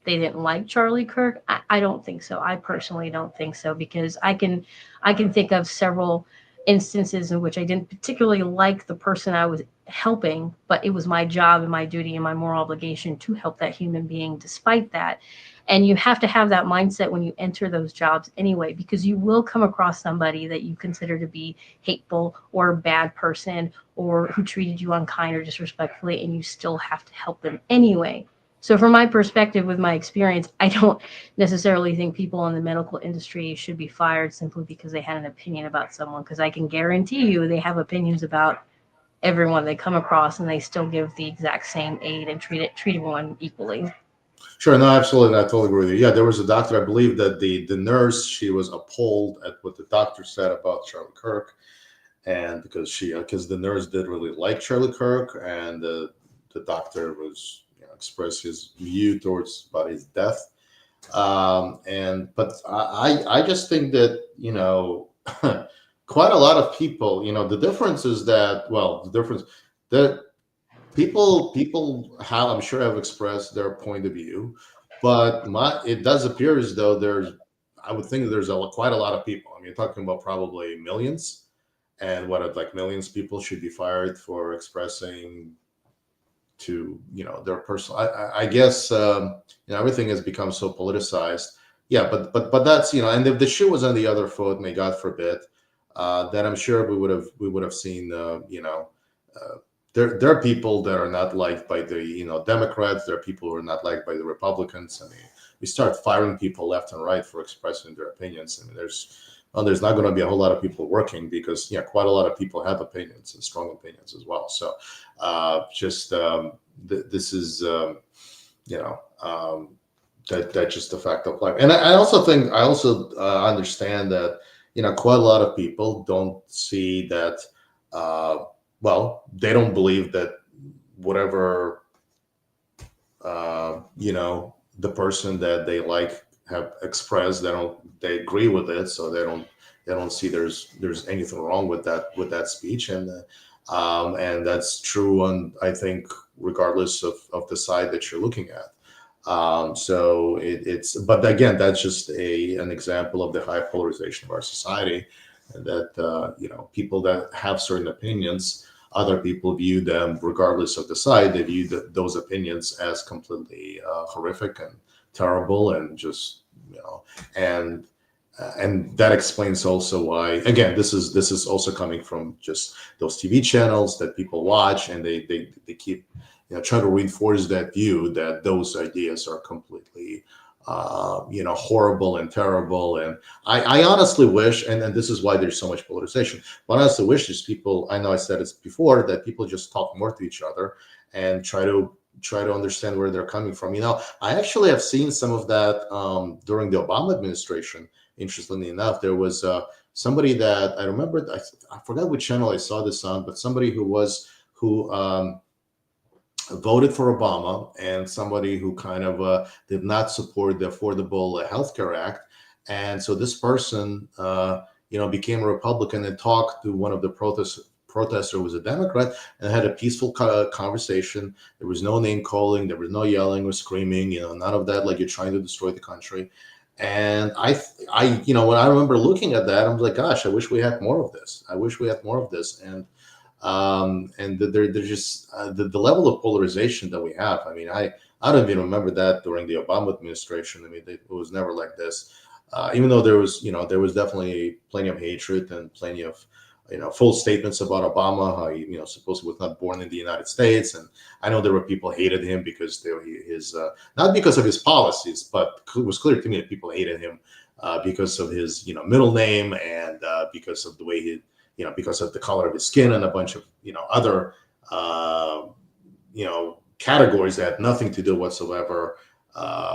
they didn't like Charlie Kirk? I don't think so. I personally don't think so, because I can think of several instances in which I didn't particularly like the person I was helping, but it was my job and my duty and my moral obligation to help that human being despite that. And you have to have that mindset when you enter those jobs anyway, because you will come across somebody that you consider to be hateful or a bad person or who treated you unkind or disrespectfully, and you still have to help them anyway. So from my perspective, with my experience, I don't necessarily think people in the medical industry should be fired simply because they had an opinion about someone, because I can guarantee you they have opinions about everyone they come across and they still give the exact same aid and treat everyone equally. Sure, no, absolutely. I totally agree with you. Yeah, there was a doctor, I believe that the nurse, she was appalled at what the doctor said about Charlie Kirk. And because the nurse did really like Charlie Kirk, and the doctor was express his view towards about his death. But I just think that, quite a lot of people, the difference is that, that people have, I'm sure, have expressed their point of view, but it does appear as though I would think there's quite a lot of people. I mean, you're talking about probably millions, and millions of people should be fired for expressing to their personal. I guess everything has become so politicized. Yeah, but that's and if the shoe was on the other foot, may God forbid, then I'm sure we would have seen there are people that are not liked by the Democrats. There are people who are not liked by the Republicans. I mean, we start firing people left and right for expressing their opinions. I mean, there's well, there's not going to be a whole lot of people working because, yeah, quite a lot of people have opinions and strong opinions as well. So this is, that's just a fact of life. And I also think, I also understand that, quite a lot of people don't see that, they don't believe that whatever, the person that they like have expressed, they agree with it. So they don't see there's anything wrong with that speech. And that's true on, I think, regardless of the side that you're looking at. So but again, that's just an example of the high polarization of our society, and that people that have certain opinions, other people view them, regardless of the side, they view those opinions as completely horrific and terrible, and just and that explains also why, again, this is also coming from just those TV channels that people watch, and they keep try to reinforce that view that those ideas are completely horrible and terrible. And I honestly wish, and this is why there's so much polarization, but I honestly wish these people, I know I said it before, that people just talk more to each other and try to understand where they're coming from. I actually have seen some of that during the Obama administration. Interestingly enough, there was somebody that I remember, I forgot which channel I saw this on, but somebody who voted for Obama, and somebody who kind of did not support the Affordable Healthcare Act. And so this person, became a Republican and talked to one of the protester who was a Democrat, and had a peaceful conversation. There was no name calling, there was no yelling or screaming, none of that, like you're trying to destroy the country. And I when I remember looking at that, I'm like, gosh, I wish we had more of this. And they're just the level of polarization that we have. I mean, I don't even remember that during the Obama administration. I mean, it was never like this. Even though there was definitely plenty of hatred and plenty of full statements about Obama, how he supposedly was not born in the United States. And I know there were people who hated him because his not because of his policies, but it was clear to me that people hated him because of his middle name, and because of the way he. Because of the color of his skin, and a bunch of other categories that had nothing to do whatsoever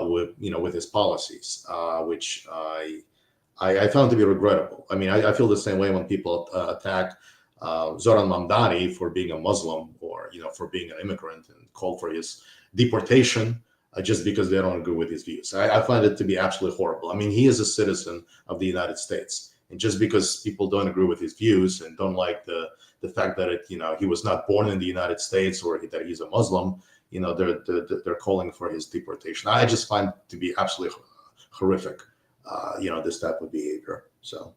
with his policies, which I found to be regrettable. I mean, I feel the same way when people attack Zoran Mamdani for being a Muslim, or for being an immigrant, and call for his deportation just because they don't agree with his views. I find it to be absolutely horrible. I mean, he is a citizen of the United States. And just because people don't agree with his views and don't like the fact that he was not born in the United States, or that he's a Muslim, they're calling for his deportation. I just find it to be absolutely horrific, this type of behavior. So,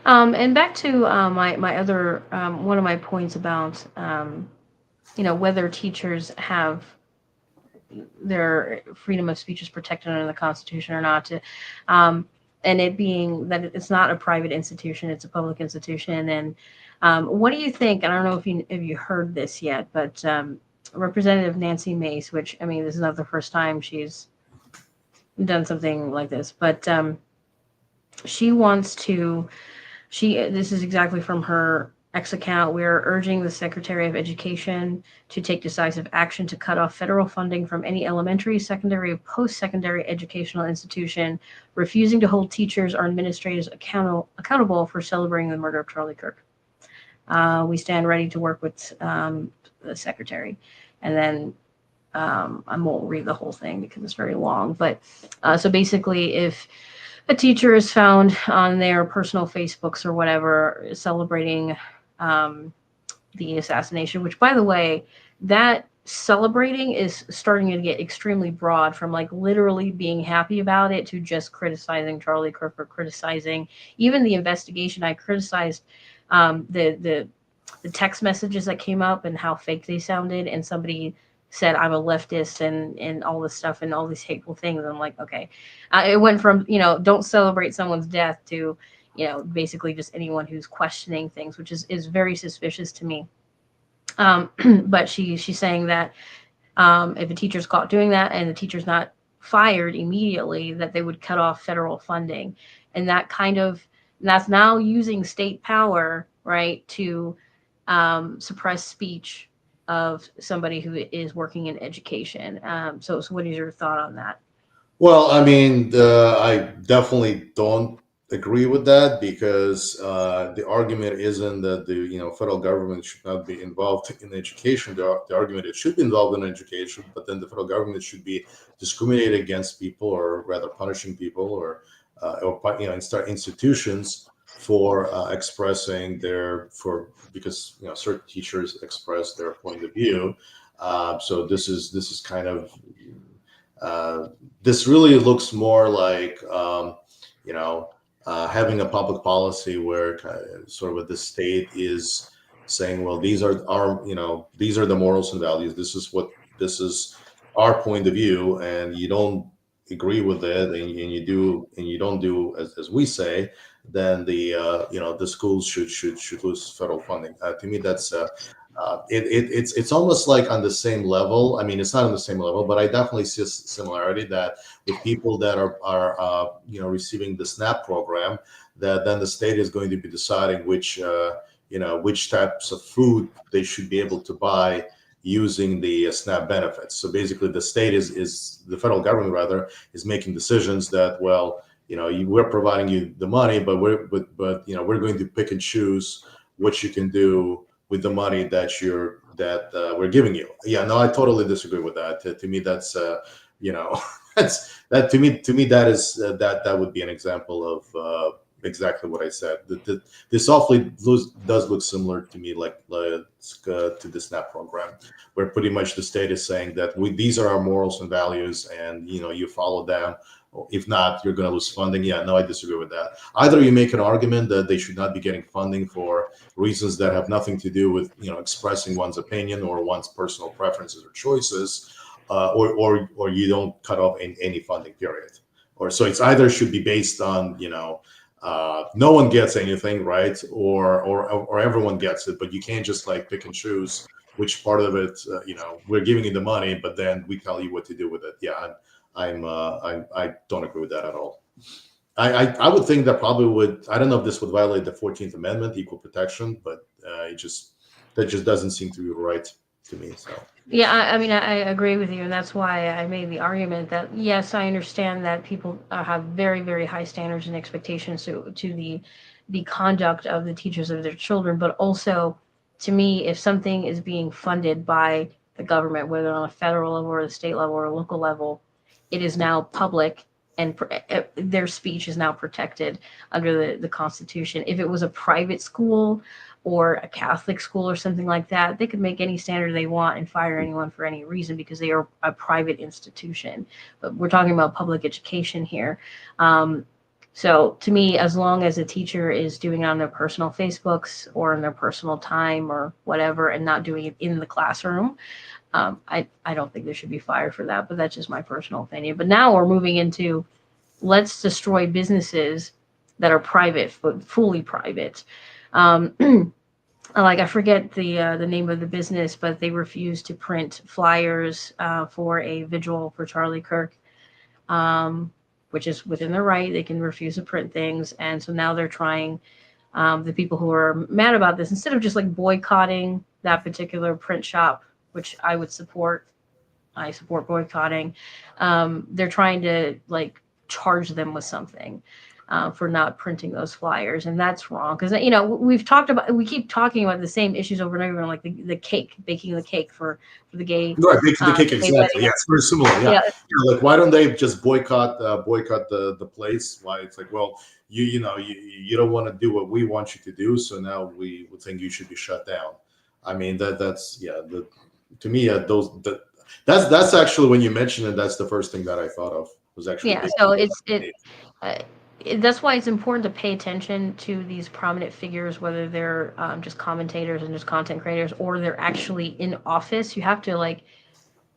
and back to my other one of my points about whether teachers have their freedom of speech is protected under the Constitution or not. And it being that it's not a private institution, it's a public institution. And what do you think? And I don't know if you heard this yet, but Representative Nancy Mace, which, I mean, this is not the first time she's done something like this, but she wants to, this is exactly from her X account. We are urging the Secretary of Education to take decisive action to cut off federal funding from any elementary, secondary, or post-secondary educational institution refusing to hold teachers or administrators accountable for celebrating the murder of Charlie Kirk. We stand ready to work with the Secretary. And then I won't read the whole thing because it's very long. But so basically, if a teacher is found on their personal Facebooks or whatever celebrating the assassination, which, by the way, that celebrating is starting to get extremely broad, from like literally being happy about it to just criticizing Charlie Kirk, or criticizing even the investigation. I criticized the text messages that came up and how fake they sounded, and somebody said I'm a leftist and all this stuff and all these hateful things. I'm like, okay. It went from, don't celebrate someone's death to, basically just anyone who's questioning things, which is very suspicious to me. But she's saying that if a teacher's caught doing that and the teacher's not fired immediately, that they would cut off federal funding. And that's now using state power, right, to suppress speech of somebody who is working in education. So what is your thought on that? Well, I mean, I definitely don't agree with that, because the argument isn't that the federal government should not be involved in education. The argument it should be involved in education, but then the federal government should be discriminating against people, or rather punishing people, or start institutions for expressing because certain teachers express their point of view. So this is kind of uh, this really looks more like having a public policy where sort of the state is saying, well, these are our these are the morals and values. This is our point of view, and you don't agree with it, and you don't do as we say, then the schools should lose federal funding. To me, that's it's almost like on the same level. I mean, it's not on the same level, but I definitely see a similarity that with people that are receiving the SNAP program, that then the state is going to be deciding which types of food they should be able to buy using the SNAP benefits. So basically, the state is the federal government rather is making decisions that, well, we're providing you the money, but we're going to pick and choose what you can do with the money that we're giving you. Yeah, no, I totally disagree with that. To me, that's that to me that is that would be an example of exactly what I said. This awfully does look similar to me, like to the SNAP program, where pretty much the state is saying that these are our morals and values, and you follow them. If not, you're going to lose funding. Yeah, no, I disagree with that. Either you make an argument that they should not be getting funding for reasons that have nothing to do with expressing one's opinion or one's personal preferences or choices, or you don't cut off any funding period. Or so it's either should be based on no one gets anything, right, or everyone gets it, but you can't just like pick and choose which part of it. We're giving you the money, but then we tell you what to do with it. Yeah, I don't agree with that at all. I would think that probably would. I don't know if this would violate the 14th Amendment, equal protection, but that just doesn't seem to be right to me. So Yeah, I mean, I agree with you, and that's why I made the argument that yes, I understand that people have very, very high standards and expectations to the conduct of the teachers of their children, but also, to me, if something is being funded by the government, whether on a federal level or a state level or a local level, it is now public, and their speech is now protected under the Constitution. If it was a private school or a Catholic school or something like that, they could make any standard they want and fire anyone for any reason because they are a private institution. But we're talking about public education here. So to me, as long as a teacher is doing it on their personal Facebooks or in their personal time or whatever, and not doing it in the classroom, I don't think they should be fired for that. But that's just my personal opinion. But now we're moving into let's destroy businesses that are private, fully private. Like I forget the name of the business, but they refused to print flyers for a vigil for Charlie Kirk, which is within their right. They can refuse to print things, and so now they're trying. The people who are mad about this, instead of just like boycotting that particular print shop, which I would support, I support boycotting. They're trying to like charge them with something. For not printing those flyers, and that's wrong because we keep talking about the same issues over and over, like the cake, baking the cake for the gay. Right, baking the cake, exactly. Yeah, it's very similar. Yeah. Like why don't they just boycott the place? Why it's like, well, you don't want to do what we want you to do, so now we would think you should be shut down. I mean that's to me that's actually, when you mentioned it, that's the first thing that I thought of was actually so that's why it's important to pay attention to these prominent figures, whether they're just commentators and just content creators, or they're actually in office. You have to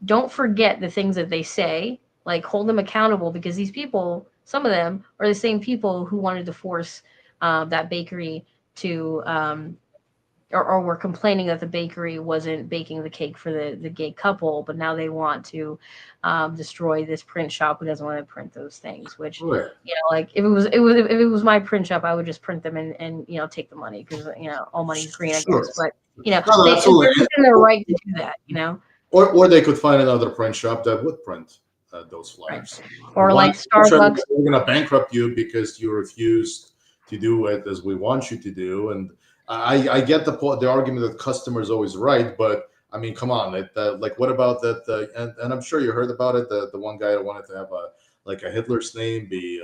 don't forget the things that they say, hold them accountable, because these people, some of them, are the same people who wanted to force that bakery to or were complaining that the bakery wasn't baking the cake for the gay couple, but now they want to destroy this print shop who doesn't want to print those things. Which, Right. like if it was my print shop, I would just print them and take the money, because all money's green, I Sure. guess. But No, no, absolutely. they're within their right to do that. Or they could find another print shop that would print those flyers. Or Why like Starbucks. we're going to bankrupt you because you refused to do it as we want you to do. And I get the argument that customer is always right, but I mean, come on, like what about that? And I'm sure you heard about it. The one guy that wanted to have a Hitler's name be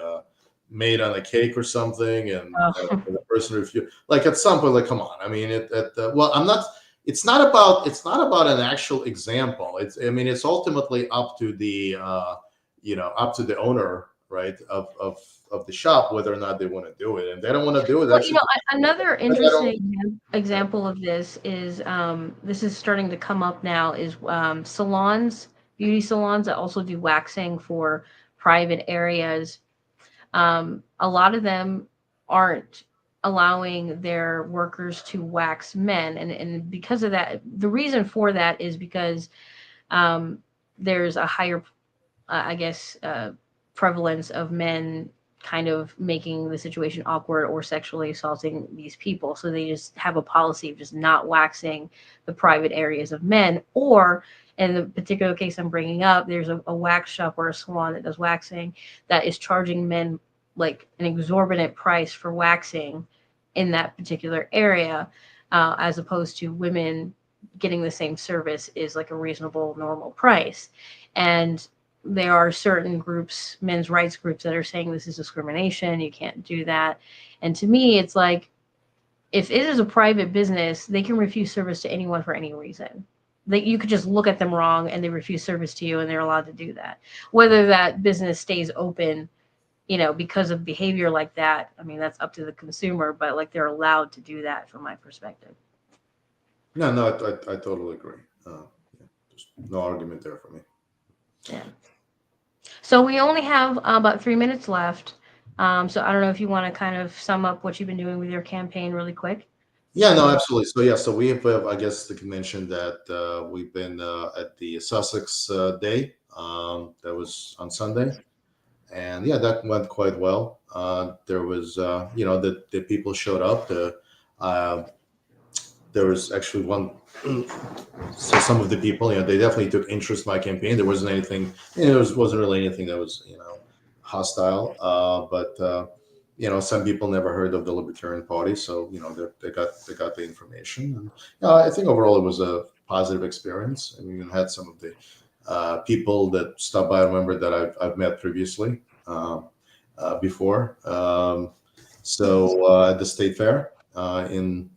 made on a cake or something, and the person refused. Like at some point, like come on. I mean, well, I'm not. It's not about an actual example. It's ultimately up to the up to the owner, right, of the shop, whether or not they want to do it. And they don't want to do it. Well, another interesting example of this is this is starting to come up now, is salons, beauty salons that also do waxing for private areas. A lot of them aren't allowing their workers to wax men, and because of that, the reason for that is because there's a higher prevalence of men kind of making the situation awkward or sexually assaulting these people. So they just have a policy of just not waxing the private areas of men. Or in the particular case I'm bringing up, there's a wax shop or a salon that does waxing that is charging men like an exorbitant price for waxing in that particular area, as opposed to women getting the same service is like a reasonable, normal price. And there are certain groups, men's rights groups, that are saying this is discrimination. You can't do that. And to me, it's like, if it is a private business, they can refuse service to anyone for any reason. Like, you could just look at them wrong and they refuse service to you, and they're allowed to do that. Whether that business stays open, because of behavior like that, I mean, that's up to the consumer, but like, they're allowed to do that from my perspective. No, I totally agree. There's no argument there for me. Yeah. So we only have about 3 minutes left. So I don't know if you want to kind of sum up what you've been doing with your campaign really quick. Yeah, no, absolutely. So we have, I guess, to mention that we've been at the Sussex Day. That was on Sunday, and yeah, that went quite well. There was, the people showed up. There was actually one. So some of the people, they definitely took interest in my campaign. There wasn't anything. Wasn't really anything that was, hostile. But some people never heard of the Libertarian Party, so they got the information. And I think overall it was a positive experience. And we even had some of the people that stopped by. I remember that I've met previously before. So at the State Fair in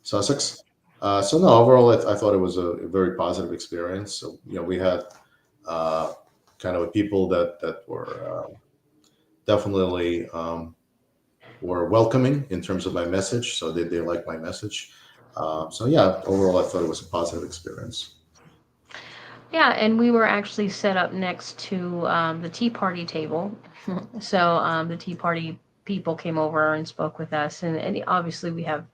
Sussex. So no, overall, I thought it was a very positive experience. So we had kind of people that were definitely were welcoming in terms of my message. So they liked my message. So yeah, overall, I thought it was a positive experience. Yeah, and we were actually set up next to the Tea Party table. So the Tea Party people came over and spoke with us, and obviously we have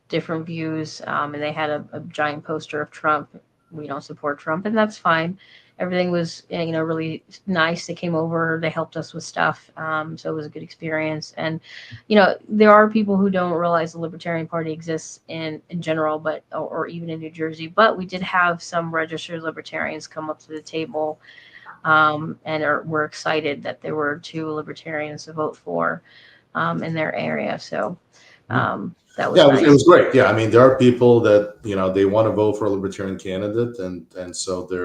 different views, and they had a giant poster of Trump. We don't support Trump, and that's fine. Everything was, really nice. They came over, they helped us with stuff, so it was a good experience. And there are people who don't realize the Libertarian Party exists in general, but or even in New Jersey. But we did have some registered libertarians come up to the table, and were excited that there were 2 libertarians to vote for in their area. So. That was nice. It was great. Yeah, I mean, there are people that they want to vote for a libertarian candidate, and so they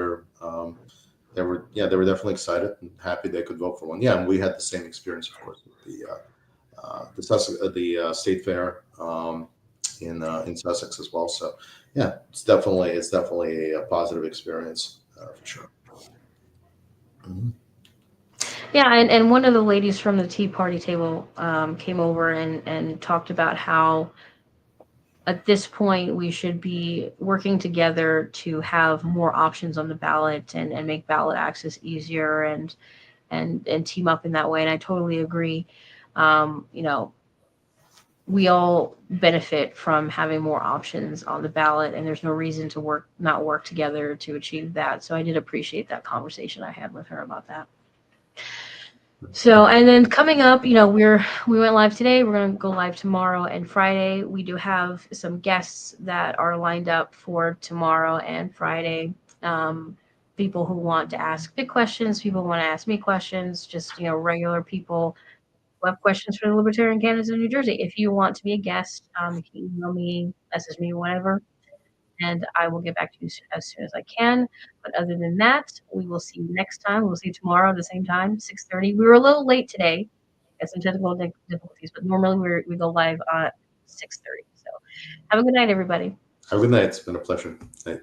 were definitely excited and happy they could vote for one. Yeah, and we had the same experience, of course, with the State Fair in Sussex as well. So yeah, it's definitely a positive experience for sure. Mm-hmm. Yeah, and one of the ladies from the Tea Party table came over and talked about how at this point we should be working together to have more options on the ballot and make ballot access easier and team up in that way. And I totally agree. we all benefit from having more options on the ballot, and there's no reason to not work together to achieve that. So I did appreciate that conversation I had with her about that. So, and then coming up, we went live today. We're going to go live tomorrow and Friday. We do have some guests that are lined up for tomorrow and Friday. People who want to ask big questions, people who want to ask me questions, just, regular people who have questions for the Libertarian candidates in New Jersey. If you want to be a guest, you can email me, message me, whatever, and I will get back to you as soon as I can. But other than that, we will see you next time. We'll see you tomorrow at the same time, 6:30. We were a little late today, had some technical difficulties, but normally we go live at 6:30. So have a good night, everybody. Have a good night. It's been a pleasure. Night.